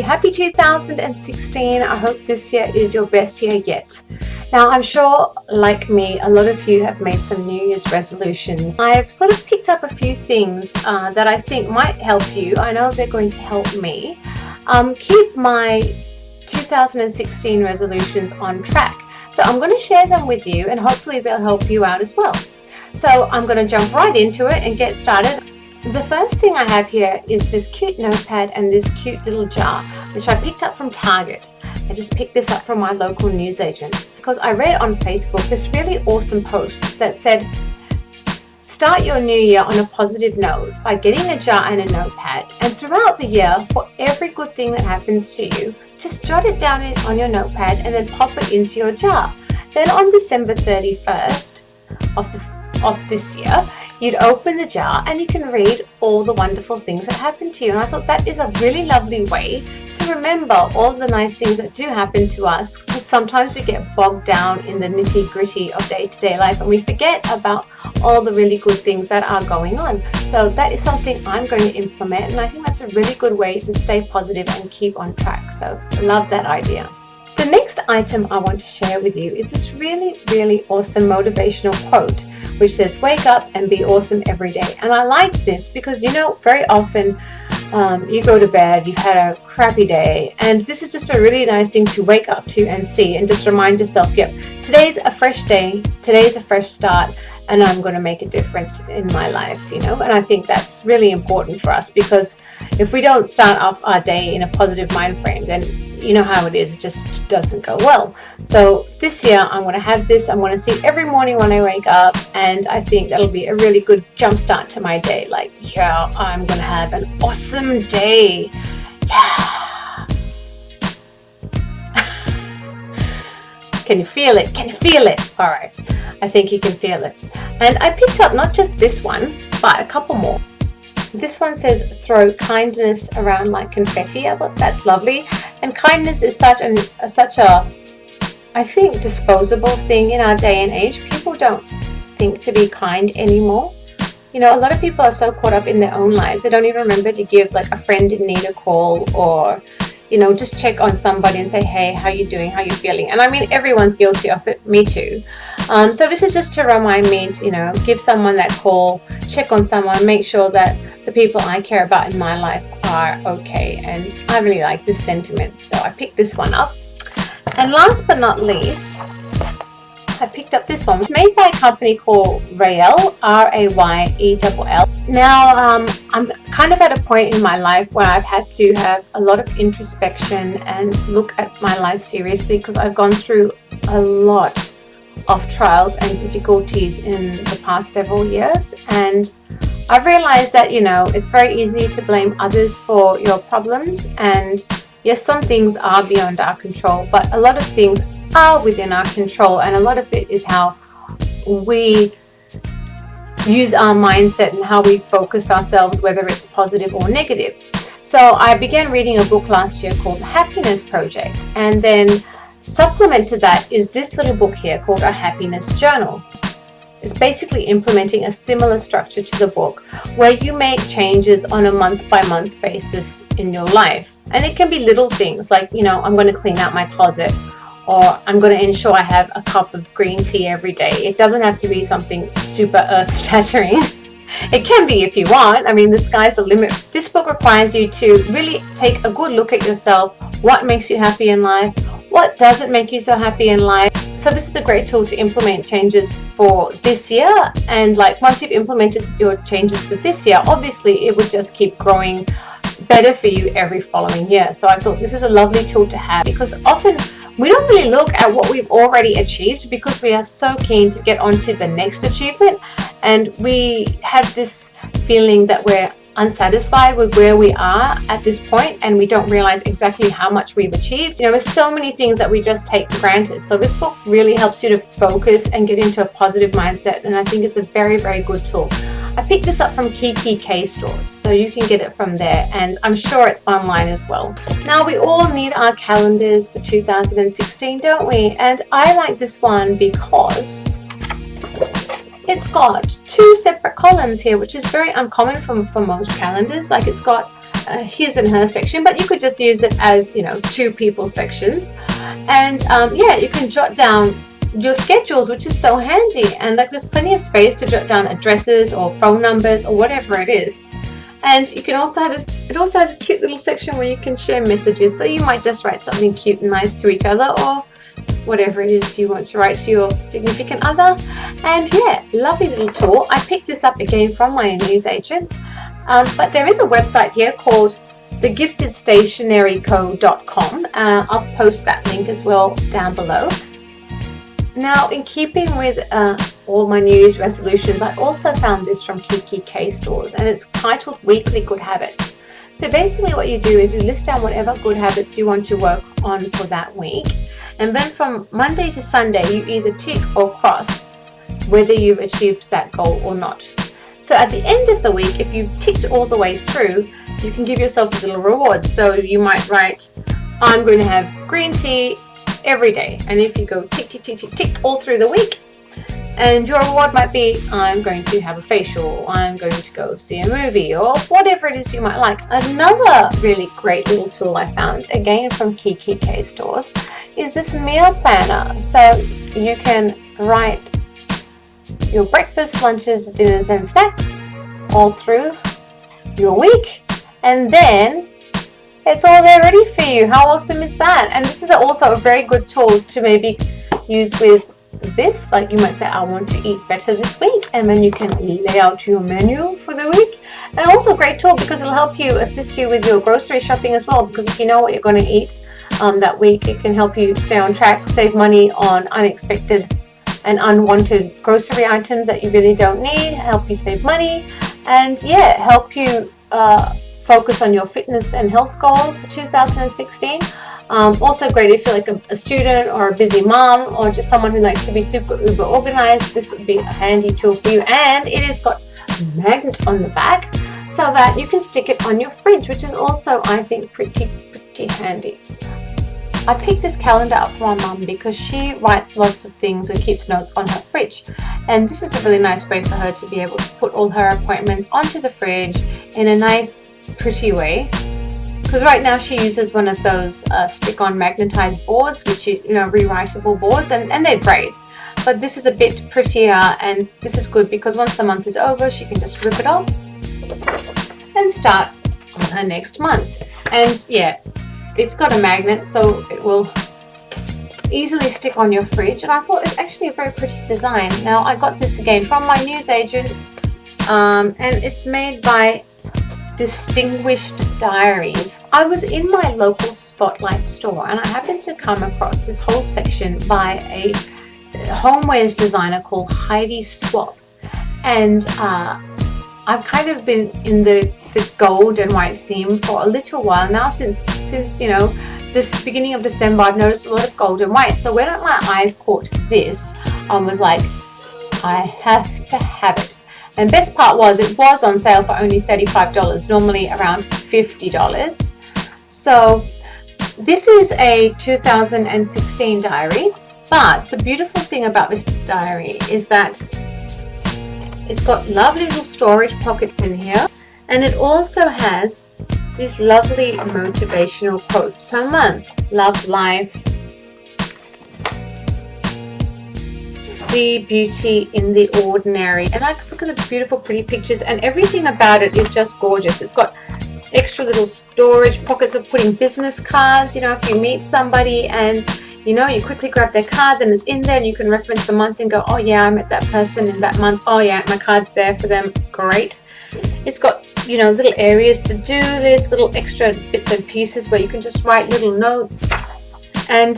happy 2016. I hope this year is your best year yet. Now, I'm sure, like me, a lot of you have made some New Year's resolutions. I've sort of picked up a few things that I think might help you. I know they're going to help me. Keep my 2016 resolutions on track. So I'm going to share them with you and hopefully they'll help you out as well. So I'm going to jump right into it and get started. The first thing I have here is this cute notepad and this cute little jar, which I picked up from Target. I just picked this up from my local newsagent because I read on Facebook this really awesome post that said, start your new year on a positive note by getting a jar and a notepad, and throughout the year, for every good thing that happens to you, just jot it down on your notepad and then pop it into your jar. Then on December 31st of this year, you'd open the jar and you can read all the wonderful things that happened to you. And I thought that is a really lovely way to remember all the nice things that do happen to us, because sometimes we get bogged down in the nitty-gritty of day-to-day life and we forget about all the really good things that are going on. So that is something I'm going to implement, and I think that's a really good way to stay positive and keep on track. So I love that idea. The next item I want to share with you is this really, really awesome motivational quote, which says, wake up and be awesome every day. And I liked this because, you know, very often you go to bed, you've had a crappy day, and this is just a really nice thing to wake up to and see and just remind yourself, yep, today's a fresh day, today's a fresh start, and I'm going to make a difference in my life, you know. And I think that's really important for us, because if we don't start off our day in a positive mind frame, then you know how it is, it just doesn't go well. So this year I'm going to have this. I'm going to see it every morning when I wake up, and I think that'll be a really good jump start to my day. Like, yeah, I'm going to have an awesome day. Yeah. Can you feel it? Can you feel it? All right, I think you can feel it. And I picked up not just this one, but a couple more. This one says, throw kindness around like confetti. I thought that's lovely. And kindness is such a, I think, disposable thing in our day and age. People don't think to be kind anymore. You know, a lot of people are so caught up in their own lives, they don't even remember to give like a friend in need a call, or, you know, just check on somebody and say, hey, how you doing? How you feeling? And I mean, everyone's guilty of it, me too. So this is just to remind me to, you know, give someone that call, check on someone, make sure that the people I care about in my life are okay. And I really like this sentiment, so I picked this one up. And last but not least, I picked up this one. It's made by a company called Rayell, R-A-Y-E-L-L. Now, I'm kind of at a point in my life where I've had to have a lot of introspection and look at my life seriously, because I've gone through a lot of trials and difficulties in the past several years, and I've realized that, you know, it's very easy to blame others for your problems, and yes, some things are beyond our control, but a lot of things are within our control, and a lot of it is how we use our mindset and how we focus ourselves, whether it's positive or negative. So I began reading a book last year called The Happiness Project, and then supplement to that is this little book here called A Happiness Journal. It's basically implementing a similar structure to the book, where you make changes on a month-by-month basis in your life. And it can be little things like, you know, I'm going to clean out my closet, or I'm going to ensure I have a cup of green tea every day. It doesn't have to be something super earth-shattering. It can be if you want. I mean, the sky's the limit. This book requires you to really take a good look at yourself. What makes you happy in life? What doesn't make you so happy in life? So this is a great tool to implement changes for this year. And like, once you've implemented your changes for this year, obviously it would just keep growing better for you every following year. So I thought this is a lovely tool to have, because often we don't really look at what we've already achieved because we are so keen to get on to the next achievement, and we have this feeling that we're unsatisfied with where we are at this point, and we don't realize exactly how much we've achieved. You know, there's so many things that we just take for granted. So this book really helps you to focus and get into a positive mindset, and I think it's a very, very good tool. I picked this up from kikk.K stores, so you can get it from there, and I'm sure it's online as well. Now, we all need our calendars for 2016, don't we? And I like this one because it's got two separate columns here, which is very uncommon for most calendars. Like, it's got his and her section, but you could just use it as, you know, two people sections. And yeah, you can jot down your schedules, which is so handy, and like there's plenty of space to jot down addresses or phone numbers or whatever it is. And you can also have it also has a cute little section where you can share messages, so you might just write something cute and nice to each other, or whatever it is you want to write to your significant other. And yeah, lovely little tool. I picked this up again from my newsagent, but there is a website here called thegiftedstationeryco.com. I'll post that link as well down below. Now, in keeping with all my New Year's resolutions, I also found this from kikk.K stores, and it's titled Weekly Good Habits. So basically what you do is you list down whatever good habits you want to work on for that week, and then from Monday to Sunday you either tick or cross whether you've achieved that goal or not. So at the end of the week, if you've ticked all the way through, you can give yourself a little reward. So you might write, I'm going to have green tea every day, and if you go tick tick tick tick tick all through the week, and your reward might be, I'm going to have a facial, I'm going to go see a movie, or whatever it is you might like. Another really great little tool I found, again from kikk.K stores, is this meal planner. So you can write your breakfast, lunches, dinners and snacks all through your week, and then it's all there ready for you. How awesome is that? And this is also a very good tool to maybe use with this. Like you might say, I want to eat better this week, and then you can lay out your menu for the week. And also a great tool because it'll help you, assist you with your grocery shopping as well, because if you know what you're going to eat that week, it can help you stay on track, save money on unexpected and unwanted grocery items that you really don't need, help you save money, and yeah, help you focus on your fitness and health goals for 2016. Also great if you're like a student or a busy mom, or just someone who likes to be super uber organized. This would be a handy tool for you, and it has got a magnet on the back so that you can stick it on your fridge, which is also, I think, pretty handy. I picked this calendar up for my mum because she writes lots of things and keeps notes on her fridge, and this is a really nice way for her to be able to put all her appointments onto the fridge in a nice pretty way, because right now she uses one of those stick-on magnetized boards, which you know, rewritable boards, and they're great, but this is a bit prettier, and this is good because once the month is over she can just rip it off and start on her next month. And yeah, it's got a magnet so it will easily stick on your fridge, and I thought it's actually a very pretty design. Now I got this again from my newsagent, and it's made by Distinguished Diaries. I was in my local Spotlight store and I happened to come across this whole section by a homewares designer called Heidi Swapp, and I've kind of been in the gold and white theme for a little while now, since you know, this beginning of December. I've noticed a lot of gold and white, so when my eyes caught this, I was like, I have to have it. And best part was, it was on sale for only $35, normally around $50. So this is a 2016 diary, but the beautiful thing about this diary is that it's got lovely little storage pockets in here, and it also has these lovely motivational quotes per month. Love life, see beauty in the ordinary, and like, look at the beautiful pretty pictures, and everything about it is just gorgeous. It's got extra little storage pockets of putting business cards, you know, if you meet somebody and you know, you quickly grab their card, then it's in there and you can reference the month and go, oh yeah, I met that person in that month, oh yeah, my card's there for them, great. It's got, you know, little areas to do this, little extra bits and pieces where you can just write little notes, and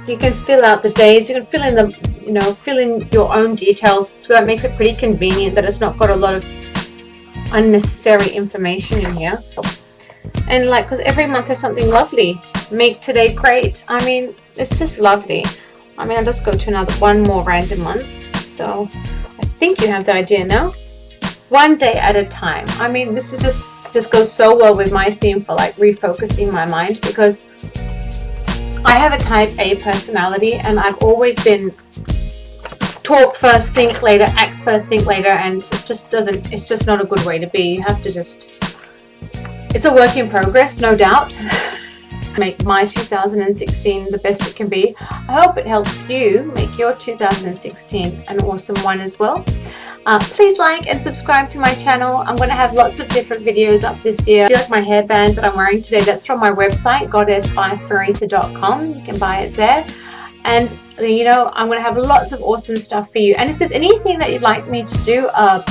you can fill out the days, you can fill in the, you know, fill in your own details, so that makes it pretty convenient that it's not got a lot of unnecessary information in here. And like, because every month has something lovely. Make today great. I mean, it's just lovely. I mean, I'll just go to one more random month. So I think you have the idea now. One day at a time. I mean, this is just goes so well with my theme for like refocusing my mind, because I have a type A personality, and I've always been talk first, think later, act first, think later, and it's just not a good way to be. You have to just It's a work in progress, no doubt. Make my 2016 the best it can be. I hope it helps you make your 2016 an awesome one as well. Please like and subscribe to my channel. I'm going to have lots of different videos up this year. Like my hairband that I'm wearing today, that's from my website, goddessbyfarita.com. You can buy it there. And you know, I'm going to have lots of awesome stuff for you. And if there's anything that you'd like me to do a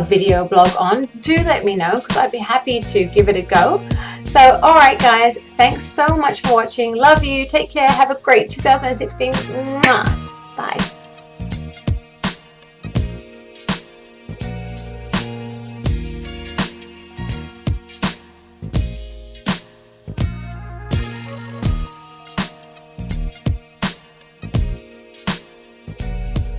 video blog on, do let me know, because I'd be happy to give it a go. So alright guys, thanks so much for watching. Love you. Take care. Have a great 2016. Mwah.